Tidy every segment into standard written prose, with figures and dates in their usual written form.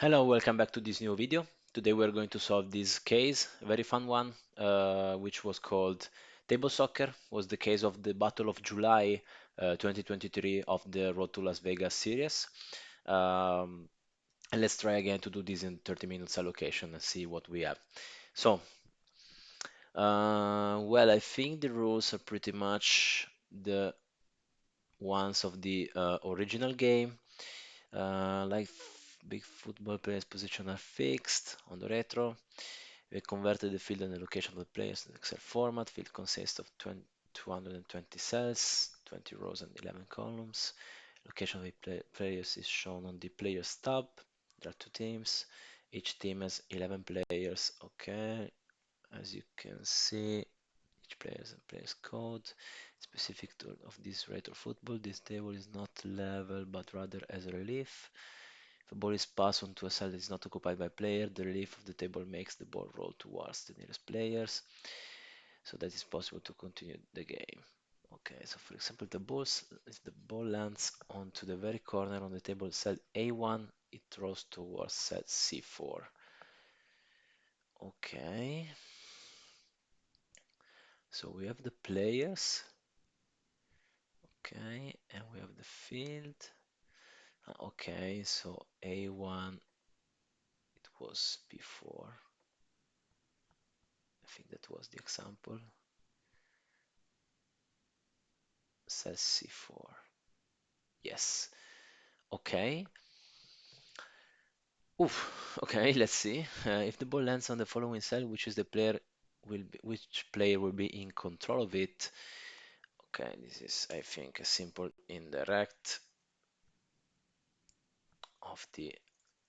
Hello, welcome back to this new video. Today we're going to solve this case, a very fun one, which was called Table Soccer. Was the case of the Battle of July 2023 of the Road to Las Vegas series. Um, and let's try again to do this in 30 minutes allocation and see what we have. So, well, I think the rules are pretty much the ones of the original game. Big football players' position are fixed on the retro. We converted the field and the location of the players in Excel format. Field consists of 20, 220 cells, 20 rows and 11 columns. Location of the players is shown on the players tab. There are two teams. Each team has 11 players. Okay, as you can see, each player has a player's code. Specific to of this retro football, this table is not level but rather as a relief. If a ball is passed onto a cell that is not occupied by player, the relief of the table makes the ball roll towards the nearest players, so that it's possible to continue the game. Okay, so for example, if the ball lands onto the very corner on the table cell A1, it rolls towards cell C4. Okay, so we have the players. Okay, and we have the field. Okay, so A1, it was before. I think that was the example. Cell C4. Yes. Okay. Oof. Okay, let's see. If the ball lands on the following cell, which player will be in control of it? Okay, this is, I think, a simple indirect of the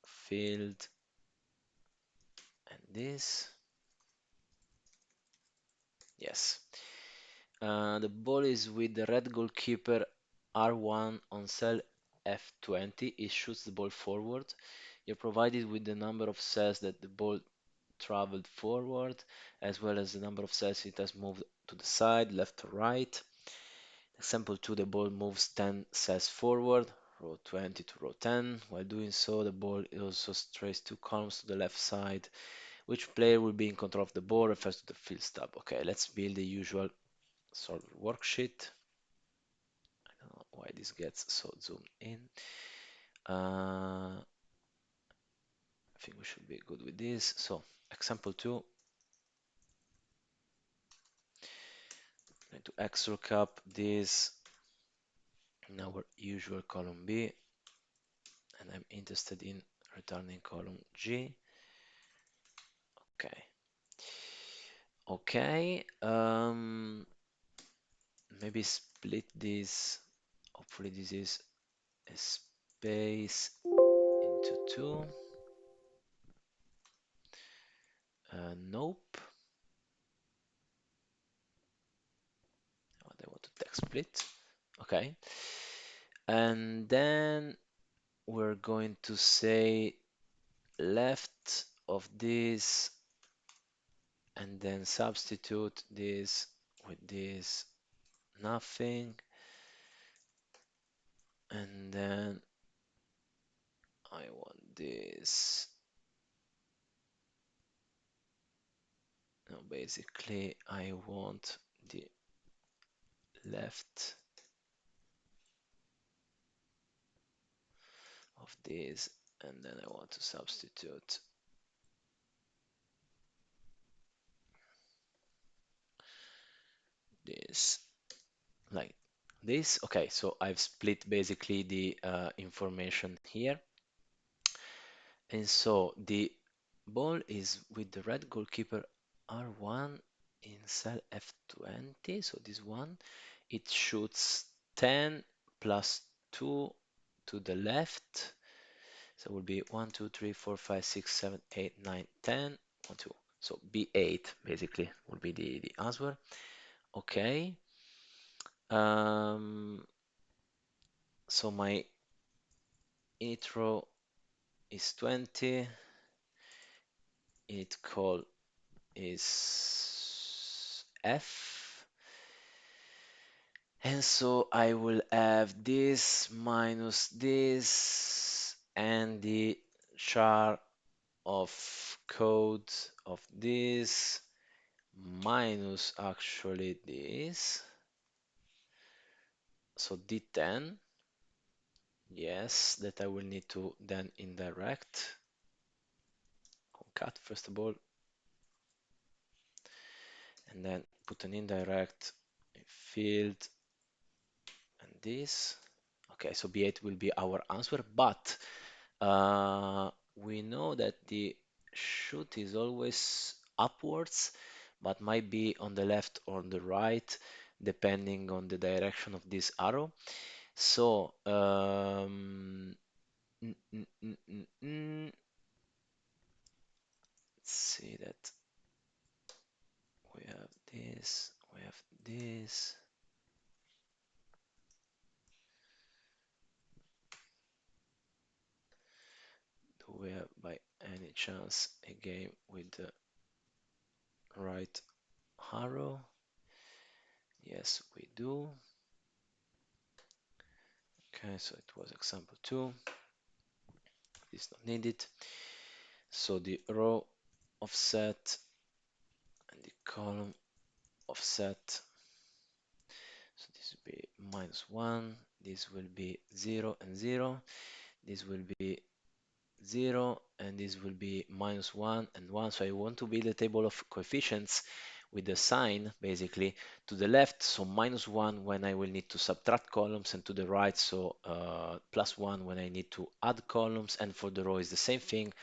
field and this. Yes. The ball is with the red goalkeeper R1 on cell F20. It shoots the ball forward. You're provided with the number of cells that the ball traveled forward, as well as the number of cells it has moved to the side, left or right. Example 2, the ball moves 10 cells forward, row 20 to row 10. While doing so, the ball also strays 2 columns to the left side. Which player will be in control of the ball refers to the field stub. Okay, let's build the usual solver worksheet. I don't know why this gets so zoomed in. I think we should be good with this. So, example 2, I'm going to XLOOKUP this in our usual column B, and I'm interested in returning column G. Okay. Okay. Maybe split this. Hopefully this is a space into two. Nope. What I want to text split. Okay. And then we're going to say left of this and then substitute this with this nothing, and then I want this. No, basically I want the left of this, and then I want to substitute this like this. Okay, so I've split basically the information here. And so the ball is with the red goalkeeper R1 in cell F20. So this one, it shoots 10 plus 2 to the left. So it will be 1, 2, 3, 4, 5, 6, 7, 8, 9, 10. 1, 2. So B8 basically will be the answer. Okay. Um, so my init row is 20. Init call is F. And so I will have this minus this and the char of code of this minus actually this. So D10, yes, that I will need to then indirect. Concat first of all, and then put an indirect field and this. Okay, so B8 will be our answer, but we know that the shoot is always upwards, but might be on the left or on the right, depending on the direction of this arrow. So, let's see that we have this, we have this. Do we have by any chance a game with the right arrow? Yes, we do. Okay, so it was example 2. This not needed. So the row offset and the column offset. So this will be -1. This will be 0 and 0. This will be 0 and this will be -1 and 1. So I want to build a table of coefficients with the sign basically to the left, so -1 when I will need to subtract columns, and to the right, so +1 when I need to add columns, and for the row is the same thing.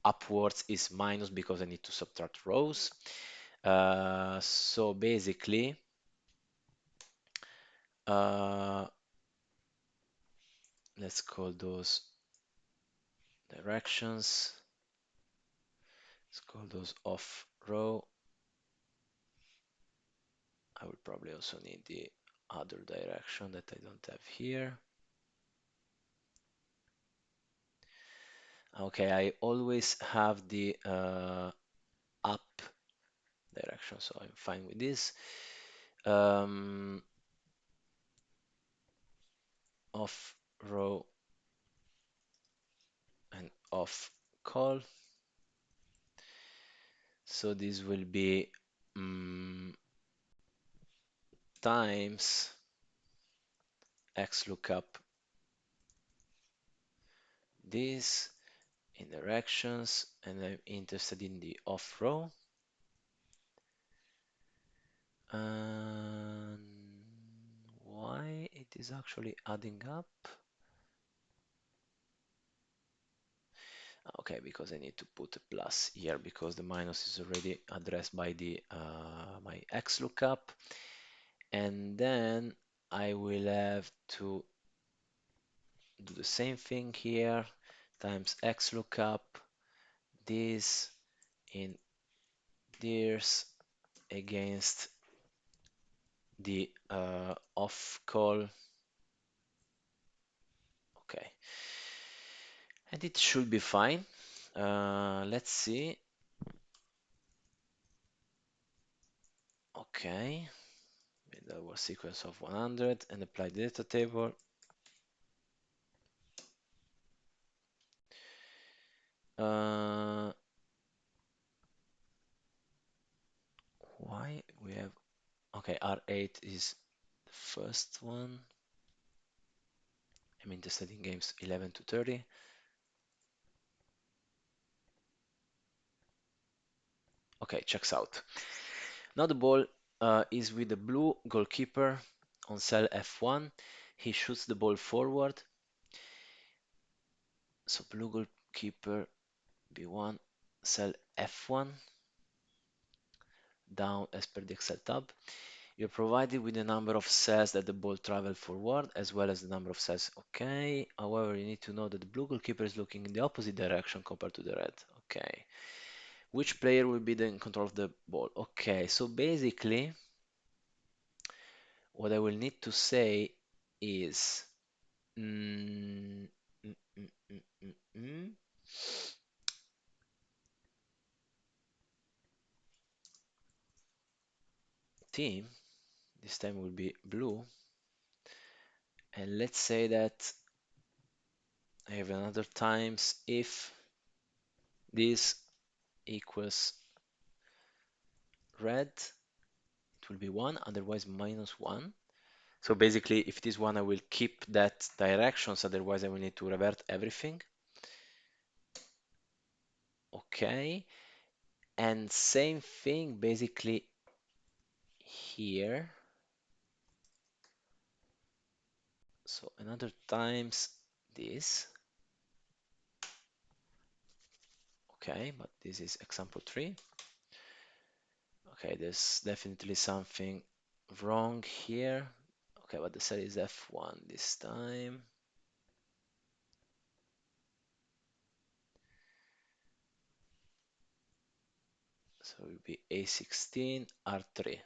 Upwards is minus because I need to subtract rows. So basically, uh, let's call those directions. Let's call those off row. I will probably also need the other direction that I don't have here. Okay, I always have the up direction, so I'm fine with this. Off row and off call. So this will be times XLOOKUP this in directions, and I'm interested in the off row. And why it is actually adding up? Okay, because I need to put a plus here because the minus is already addressed by the my XLOOKUP, and then I will have to do the same thing here times XLOOKUP this in dirs against the off call. Okay, and it should be fine. Let's see. Okay, with our sequence of 100 and apply the data table. Why we have, okay, R8 is the first one. I'm interested in games 11 to 30. Okay, checks out. Now the ball is with the blue goalkeeper on cell F1. He shoots the ball forward. So blue goalkeeper B1, cell F1, down as per the Excel tab. You're provided with the number of cells that the ball travel forward, as well as the number of cells. Okay. However, you need to know that the blue goalkeeper is looking in the opposite direction compared to the red. Okay. Which player will be in control of the ball? Okay. So basically, what I will need to say is mm, mm, mm, mm, mm, mm. Team, this time will be blue. And let's say that I have another times if this equals red, it will be 1, otherwise -1. So basically, if it is 1, I will keep that directions, otherwise I will need to revert everything. Okay, and same thing basically here. So another times this. Okay, but this is example 3. Okay, there's definitely something wrong here. Okay, but the set is F1 this time. So it will be A16, R3.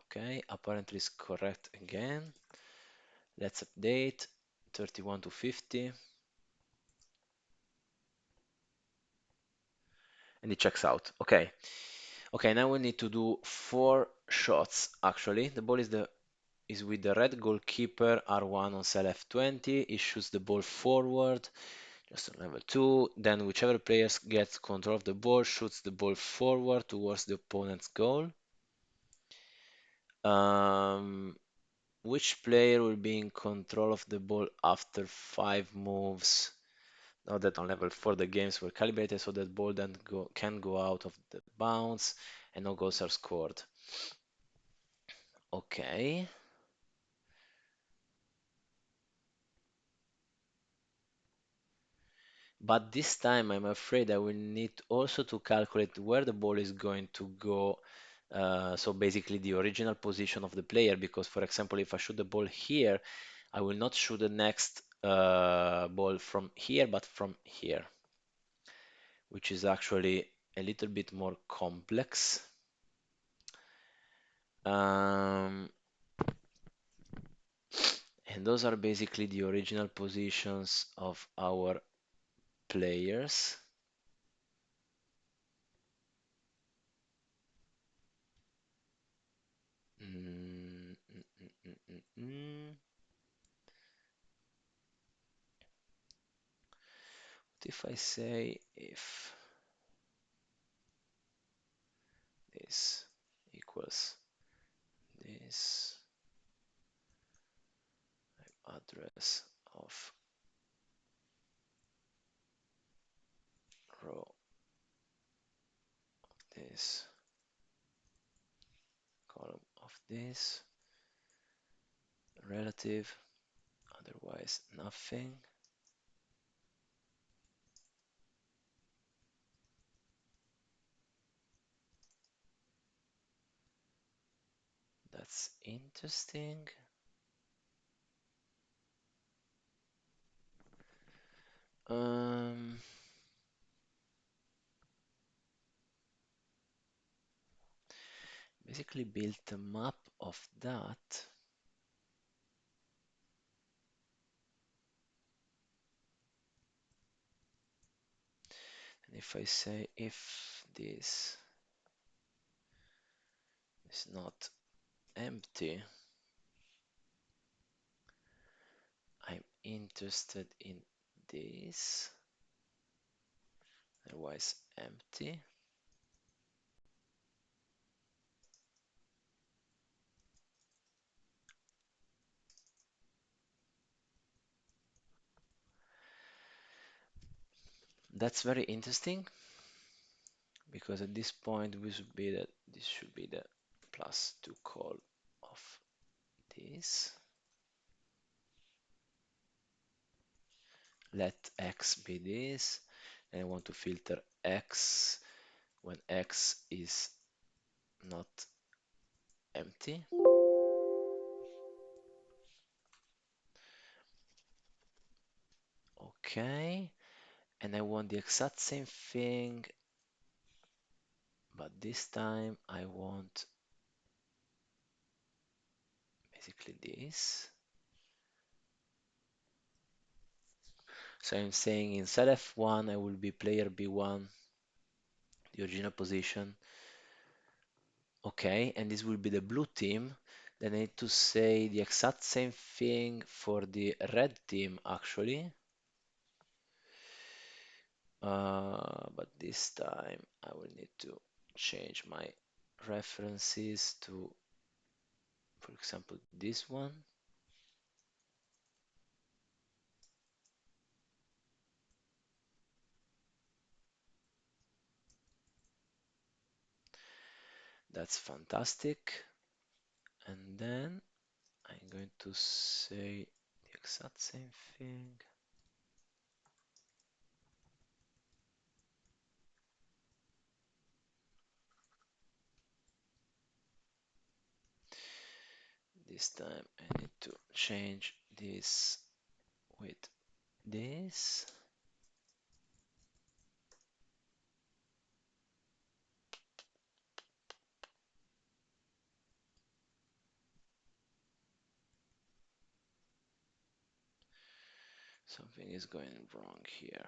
Okay, apparently it's correct again. Let's update 31 to 50. And it checks out. Okay. Okay, now we need to do 4 shots actually. The ball is with the red goalkeeper R1 on cell F20. He shoots the ball forward just on level 2. Then whichever player gets control of the ball shoots the ball forward towards the opponent's goal. Um, which player will be in control of the ball after 5 moves? Now that on level 4 the games were calibrated so that ball then can go out of the bounds and no goals are scored. Okay. But this time I'm afraid I will need also to calculate where the ball is going to go. So basically the original position of the player, because for example, if I shoot the ball here, I will not shoot the next ball from here, but from here, which is actually a little bit more complex. Um, and those are basically the original positions of our players. Mm, mm, mm, mm, mm, mm. What if I say if this equals this address of row this column of this relative, otherwise nothing. That's interesting. Um, basically built a map of that. And if I say if this is not empty, I'm interested in this, otherwise empty. That's very interesting because at this point this should be the +2 call of this. Let x be this, and I want to filter x when x is not empty. Okay, and I want the exact same thing, but this time I want basically this. So I'm saying inside F1 I will be player B1, the original position. Okay, and this will be the blue team. Then I need to say the exact same thing for the red team actually. But this time I will need to change my references to, for example, this one. That's fantastic. And then I'm going to say the exact same thing. This time I need to change this with this. Something is going wrong here.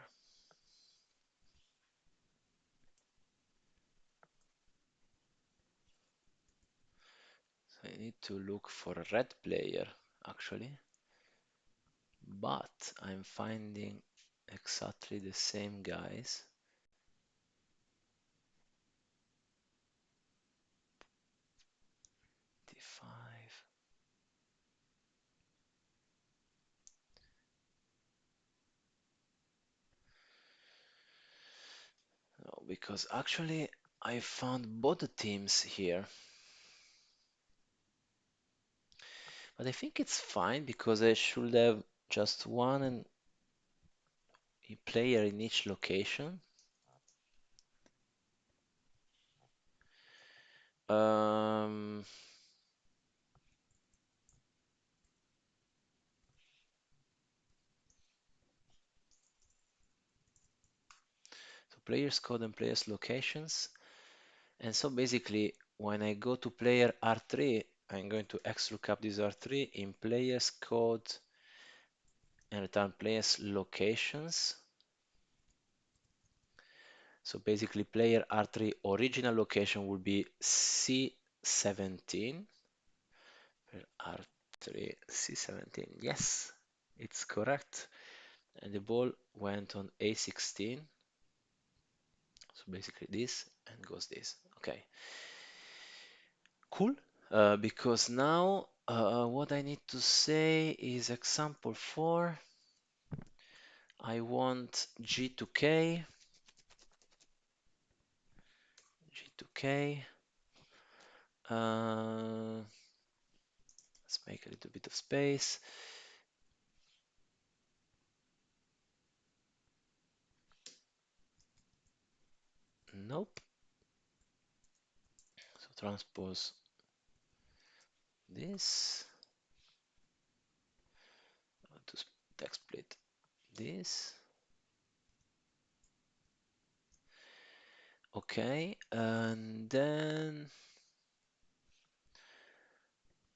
So I need to look for a red player actually, but I'm finding exactly the same guys. D5. No, because actually I found both teams here. But I think it's fine because I should have just one and a player in each location. Um, so players code and players locations. And so basically, when I go to player R3, I'm going to XLOOKUP this R3 in players code and return players locations. So basically, player R3 original location would be C17. R3 C17. Yes, it's correct. And the ball went on A16. So basically this and goes this. Okay, cool. Because now what I need to say is example 4. I want G2K. G2K. Let's make a little bit of space. Nope. So transpose this. I want to text split this. Okay, and then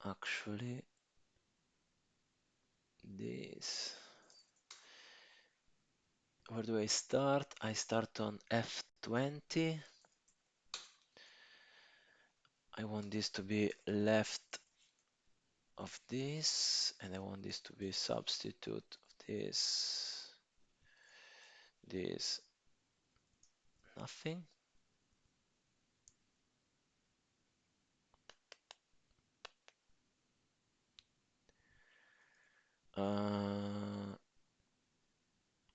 actually this. Where do I start? I start on F20. I want this to be left of this, and I want this to be substitute of this, nothing.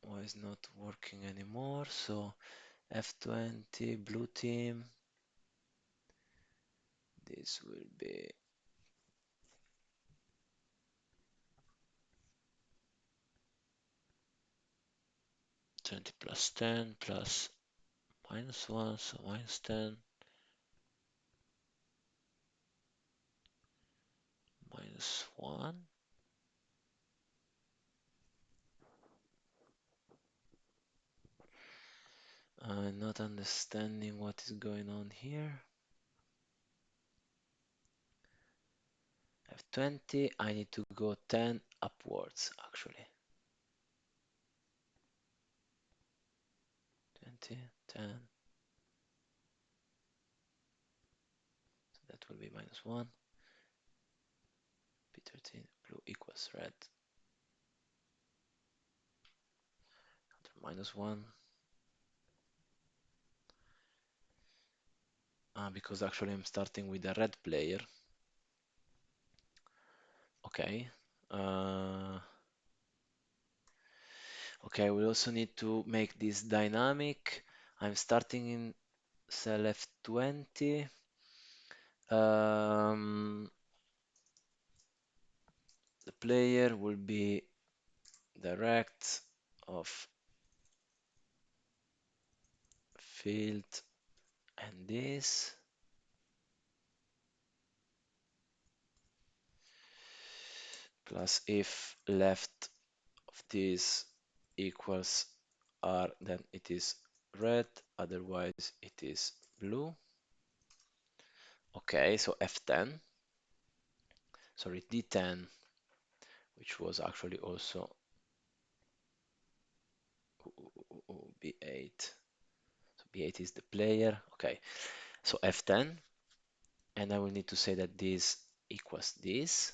Why is not working anymore? So F20, blue team. This will be 20 plus 10 plus -1, so -10, -1. I'm not understanding what is going on here. F20, I need to go 10 upwards actually. 20, 10. So that will be -1. P13, blue equals red. Another -1. because actually I'm starting with a red player. Okay. Uh, okay, we also need to make this dynamic. I'm starting in cell F20. Um, the player will be direct of field and this plus if left of this equals R, then it is red, otherwise it is blue. Okay, so F10, sorry, D10, which was actually also B8. So B8 is the player. Okay, so F10, and I will need to say that this equals this.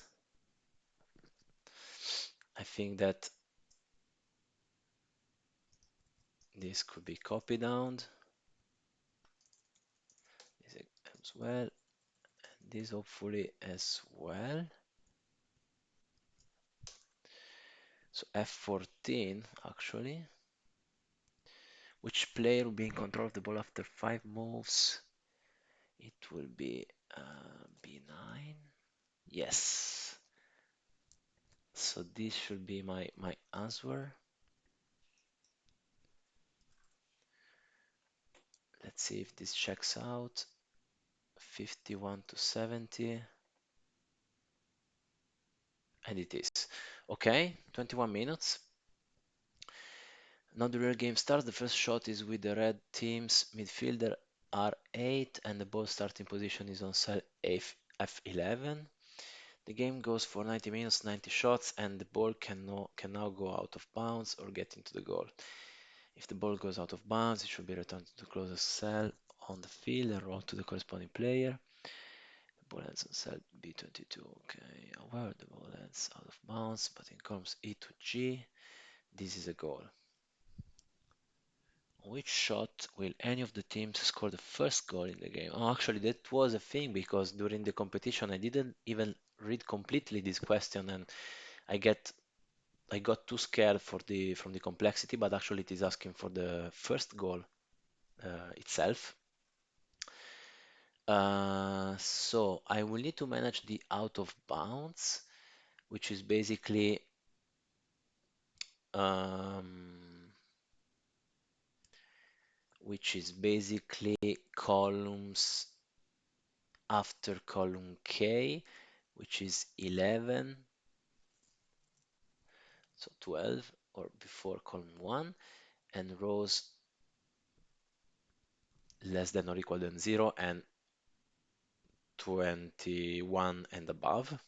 I think that this could be copied down. This as well, and this hopefully as well. So F14 actually. Which player will be in control of the ball after 5 moves? It will be B9. Yes. So this should be my answer. Let's see if this checks out. 51 to 70. And it is. Okay, 21 minutes. Now the real game starts. The first shot is with the red team's midfielder R8 and the ball starting position is on cell F11. The game goes for 90 minutes, 90 shots, and the ball can now go out of bounds or get into the goal. If the ball goes out of bounds, it should be returned to the closest cell on the field and rolled to the corresponding player. The ball ends on cell B22. Okay, however, the ball ends out of bounds, but in columns E to G, this is a goal. On which shot will any of the teams score the first goal in the game? Oh, actually, that was a thing because during the competition I didn't even read completely this question and I get I got too scared for the from the complexity, but actually it is asking for the first goal itself. So I will need to manage the out of bounds, which is basically um, columns after column K, which is 11, so 12, or before column 1, and rows less than or equal than 0 and 21 and above.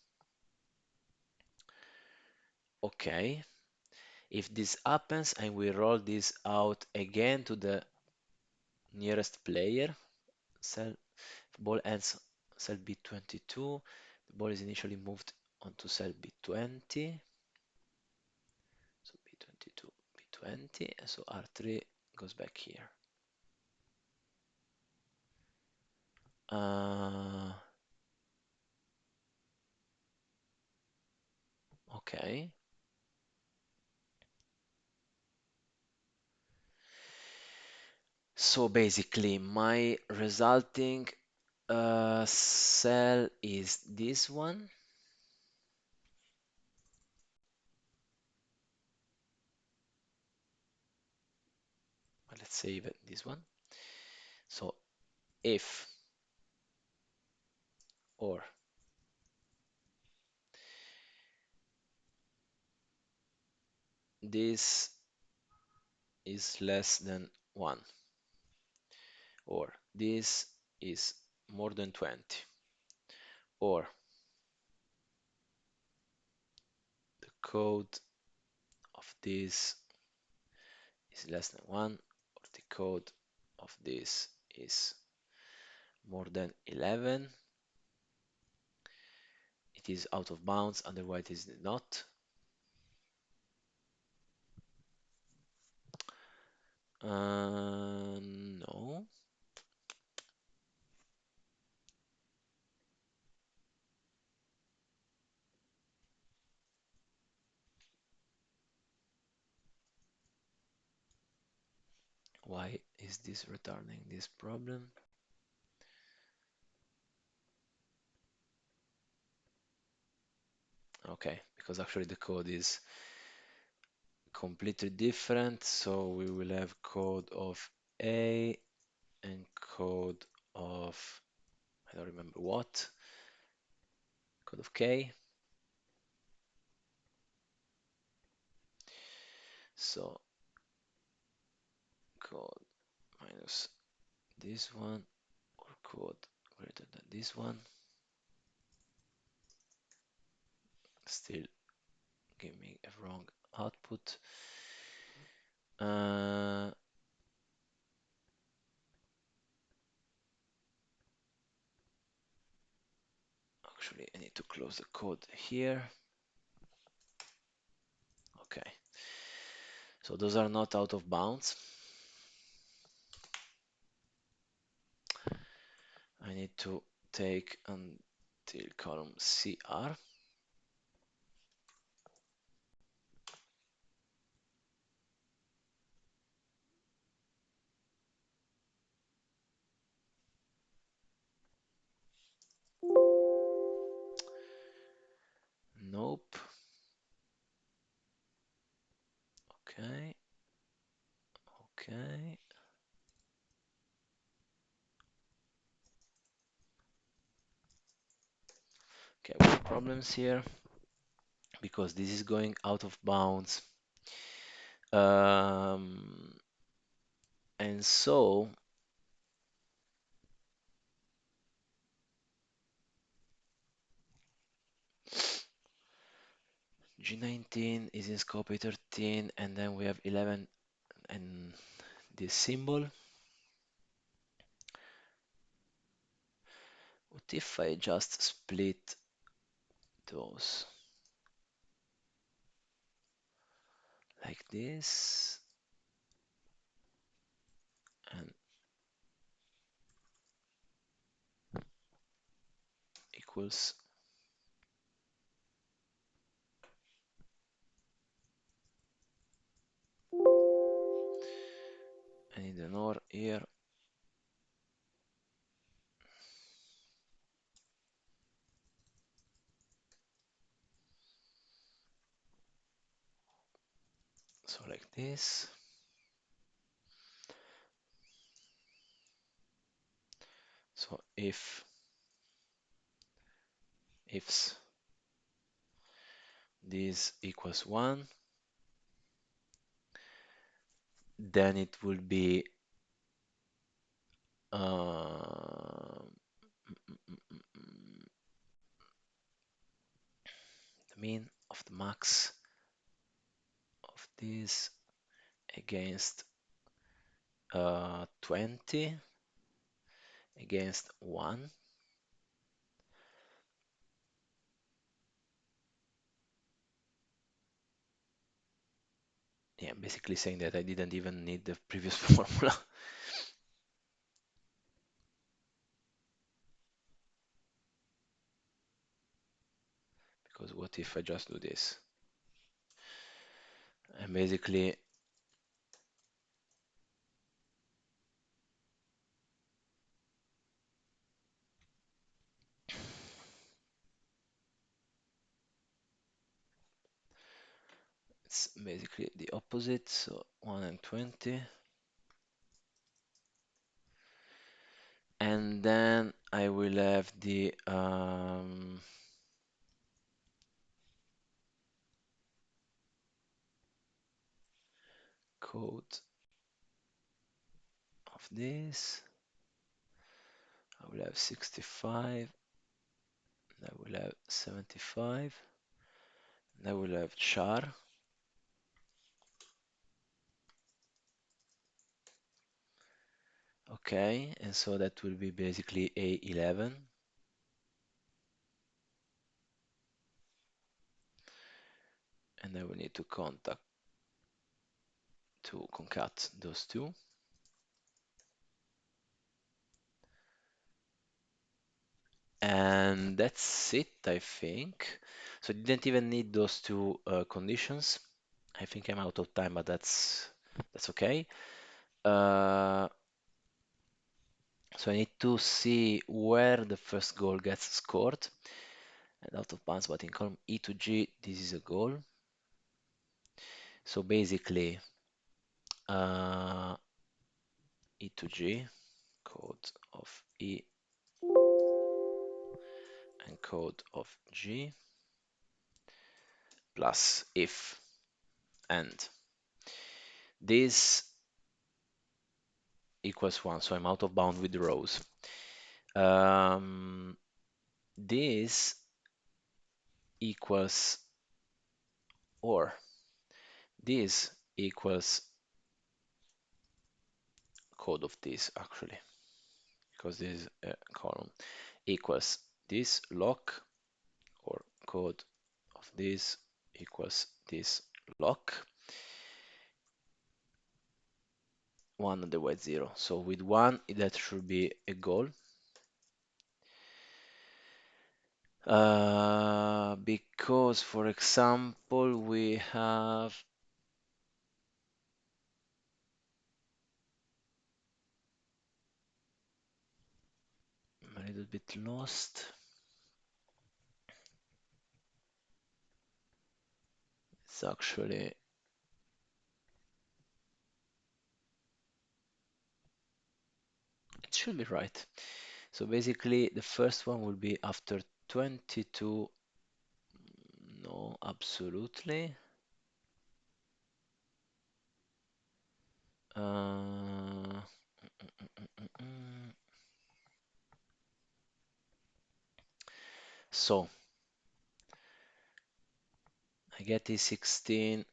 Okay, if this happens and we roll this out again to the nearest player, cell ball ends cell B22, the ball is initially moved onto cell B20, so B22, B20, and so R3 goes back here. Okay. So basically, my resulting cell is this one. Let's say even this one. So if or this is less than 1 or this is more than 20 or the code of this is less than 1 or the code of this is more than 11, it is out of bounds, otherwise it is not. No. Why is this returning this problem? Okay, because actually the code is completely different. So we will have code of A and code of, I don't remember what, code of K. So code minus this one or code greater than this one. Still give me a wrong output. Actually, I need to close the code here. Okay. So those are not out of bounds. I need to take until column CR. Nope. Okay. Okay. Okay, we have problems here because this is going out of bounds. And so G19 is in scope A13, and then we have 11 and this symbol. What if I just split those like this and equals, I need an OR here. So like this. So ifs this equals 1, then it will be the mean of the max of this against 20 against 1. Yeah, basically saying that I didn't even need the previous formula. Because what if I just do this? And basically it's basically the opposite, so 1 and 20. And then I will have the code of this. I will have 65, and I will have 75, and I will have char. Okay, and so that will be basically A11. And I will need to concat those two. And that's it, I think. So you didn't even need those two conditions. I think I'm out of time, but that's okay. Uh, so I need to see where the first goal gets scored. And out of bounds, but in column E to G, this is a goal. So basically, uh, E to G, code of E and code of G, plus if and this equals 1, so I'm out of bound with the rows. Um, this equals, or this equals code of this actually, because this is a column, equals this lock, or code of this equals this lock, 1 on the weight 0. So with 1, that should be a goal. Because, for example, we have a little bit lost. It's actually it should be right. So basically, the first one will be after 22. No, absolutely. Uh, so I get E16,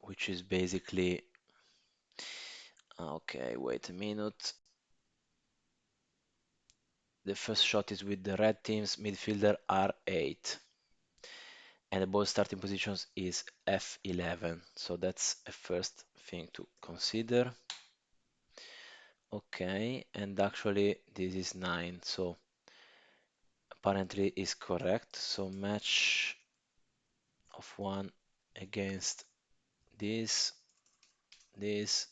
which is basically okay. Wait a minute. The first shot is with the red team's midfielder R8, and the ball starting positions is F11. So that's a first thing to consider. Okay, and actually this is 9, so apparently is correct. So match of 1 against this, this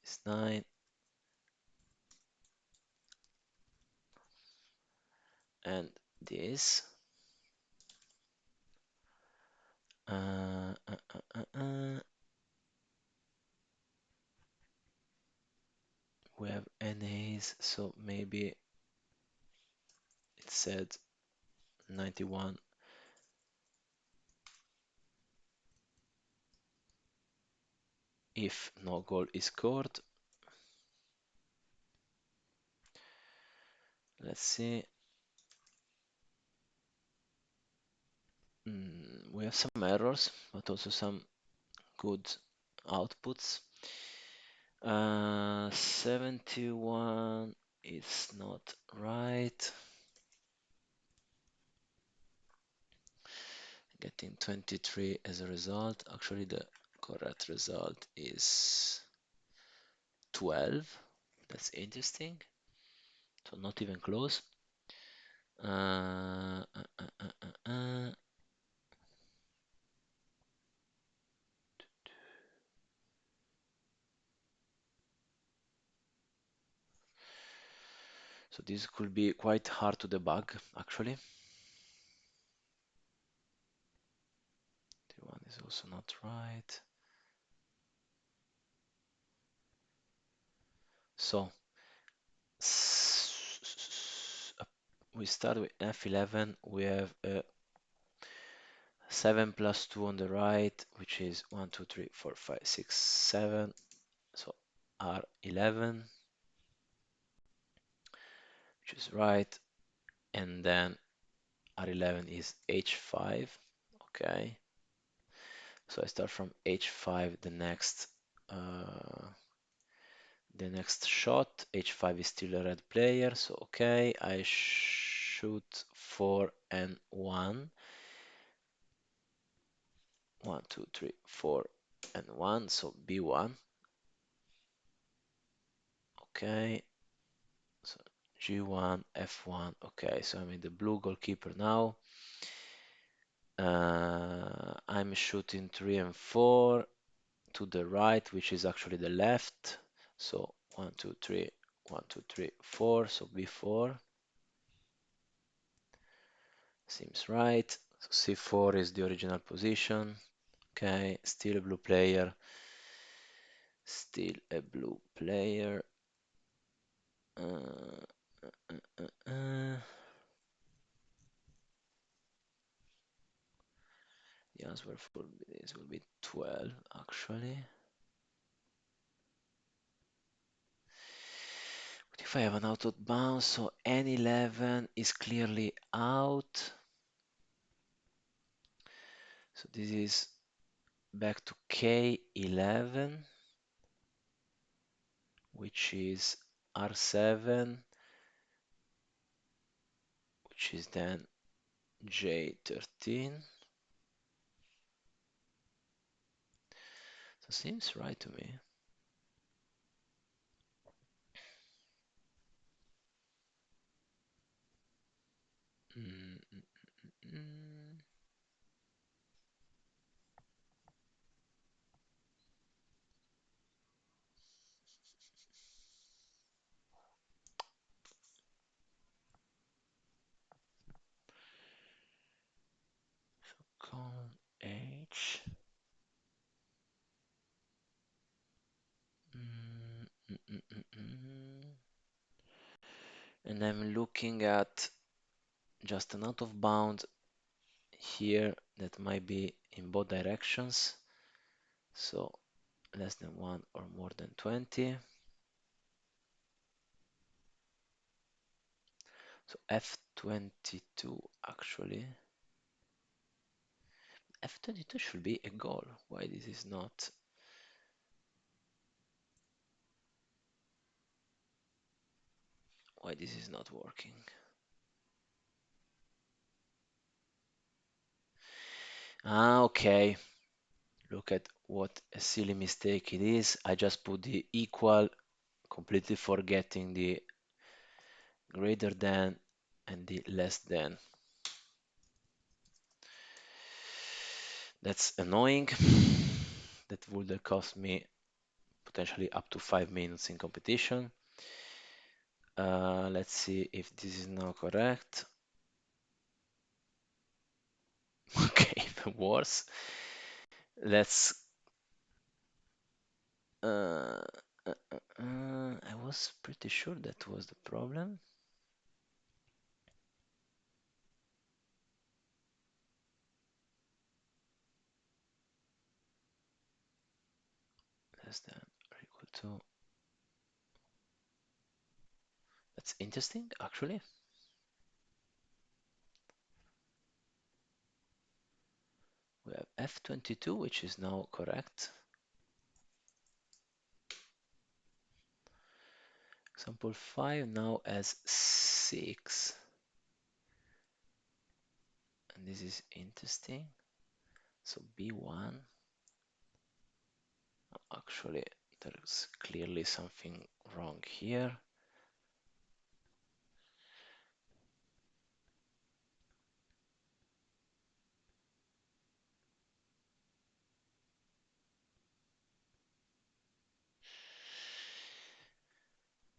is 9, and this. Uh, uh, uh, we have NAs, so maybe it said 91 if no goal is scored. Let's see. We have some errors, but also some good outputs. 71 is not right. Getting 23 as a result. Actually, the correct result is 12. That's interesting. So not even close. Uh, uh, uh, uh, uh, uh. So this could be quite hard to debug, actually. The one is also not right. So we start with F11. We have a 7 plus 2 on the right, which is 1, 2, 3, 4, 5, 6, 7. So R11, which is right. And then R11 is H5. Okay. So I start from H5, the next shot. H5 is still a red player, so okay. I shoot 4 and 1. 1, 2, 3, 4 and 1, so B1. Okay, so G1, F1. Okay, so I'm in the blue goalkeeper now. I'm shooting 3 and 4. to the right, which is actually the left. So 1, 2, 3, 1, 2, 3, 4. So B4 seems right. So C4 is the original position. Okay, still a blue player. Still a blue player. Uh, uh, uh, uh. The answer for this will be 12, actually. But if I have an out of bounds, so N11 is clearly out. So this is back to K11, which is R7, which is then J13. So seems right to me. Mm, mm, mm, mm. Column H. Mm, mm, mm, mm, mm. And I'm looking at just an out of bound here that might be in both directions. So less than 1 or more than 20. So F22 actually. F22 should be a goal. Why this is not? Why this is not working? Ah, okay. Look at what a silly mistake it is. I just put the equal, completely forgetting the greater than and the less than. That's annoying. That would have cost me potentially up to 5 minutes in competition. Let's see if this is now correct. Okay, even worse. Let's. Uh, I was pretty sure that was the problem. Less than or equal to. That's interesting, actually. We have F22, which is now correct. Example 5 now has 6. And this is interesting. So B1, actually, there's clearly something wrong here.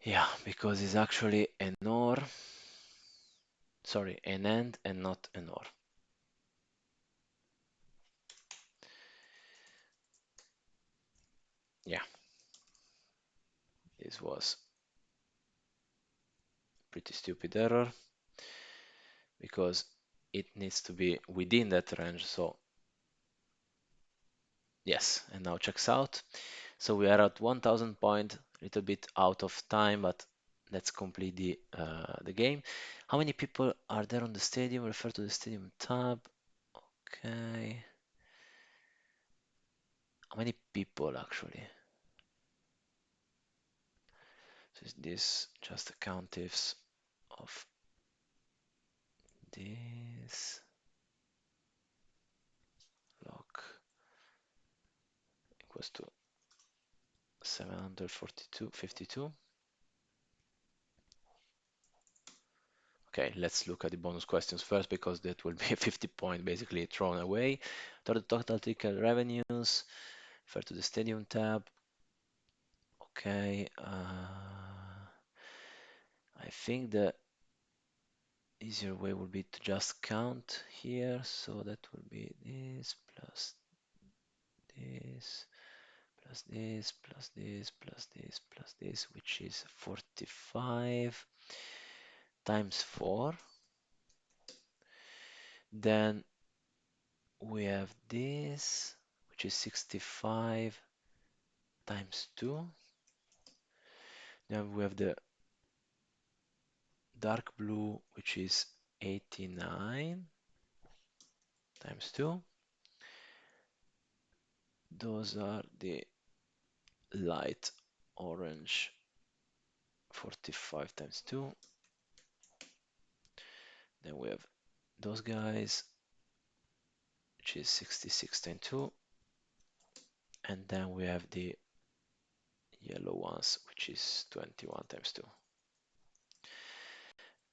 Yeah, because it's actually an OR. Sorry, an and not an OR. Yeah, this was pretty stupid error because it needs to be within that range. So yes, and now checks out. So we are at 1000 point, a little bit out of time, but let's complete the game. How many people are there on the stadium? Refer to the stadium tab. Okay. How many people actually? So is this just the countifs of this log equals to 742.52. Okay, let's look at the bonus questions first because that will be a 50 point basically thrown away. Total ticket revenues. Refer to the Stadium tab. Okay, I think the easier way would be to just count here. So that will be this plus this plus this plus this plus this plus this, which is 45 times 4. Then we have this, which is 65 times 2. Then we have the dark blue, which is 89 times 2. Those are the light orange, 45 times 2. Then we have those guys, which is 66 times 2. And then we have the yellow ones, which is 21 times 2.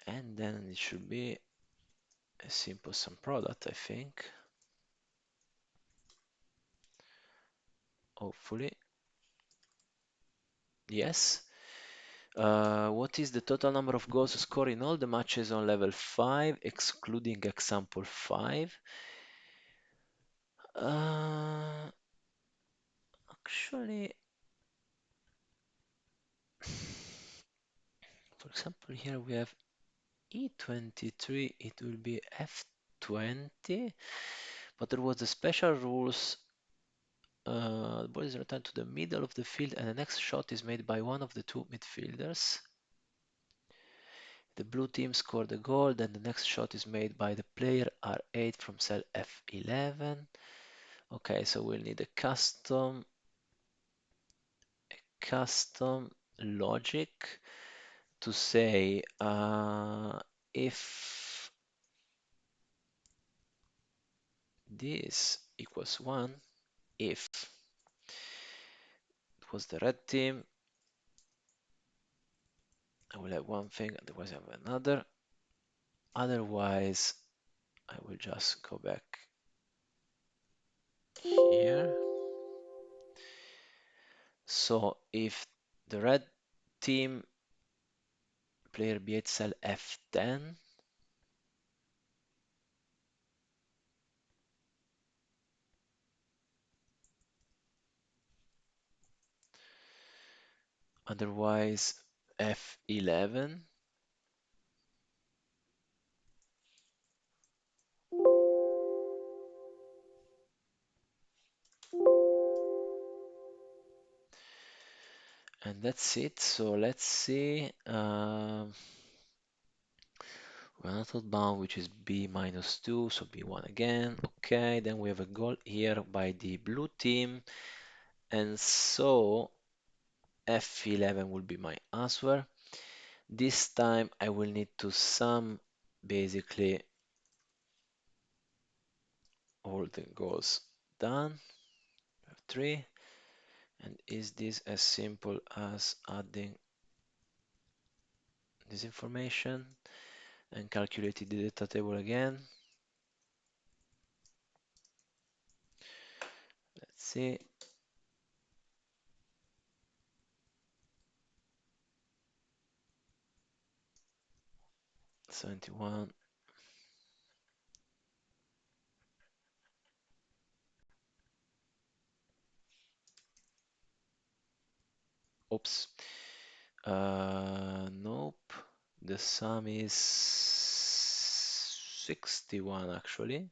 And then it should be a simple sum product, I think. Hopefully. Yes. What is the total number of goals scored in all the matches on level 5, excluding example 5? Actually, for example, here we have E23, it will be F20, but there was a special rules. The ball is returned to the middle of the field and the next shot is made by one of the two midfielders. The blue team scored a goal, then the next shot is made by the player R8 from cell F11. Okay, so we'll need a custom logic to say if this equals 1, if it was the red team, I will have one thing, otherwise I have another. Otherwise, I will just go back here. So if the red team player B8 cell F10, otherwise F11, and that's it. So let's see. We're not bound, which is B minus 2, so B1 again. Okay, then we have a goal here by the blue team, and so F11 will be my answer. This time I will need to sum basically all the goals done. 3. And is this as simple as adding this information and calculating the data table again? Let's see. 71. Oops. Nope. The sum is 61 actually,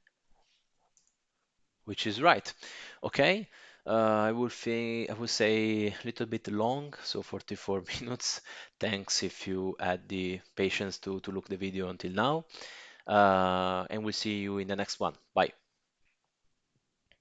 which is right. Okay. I would say a little bit long, so 44 minutes. Thanks if you had the patience to look the video until now. And we'll see you in the next one. Bye.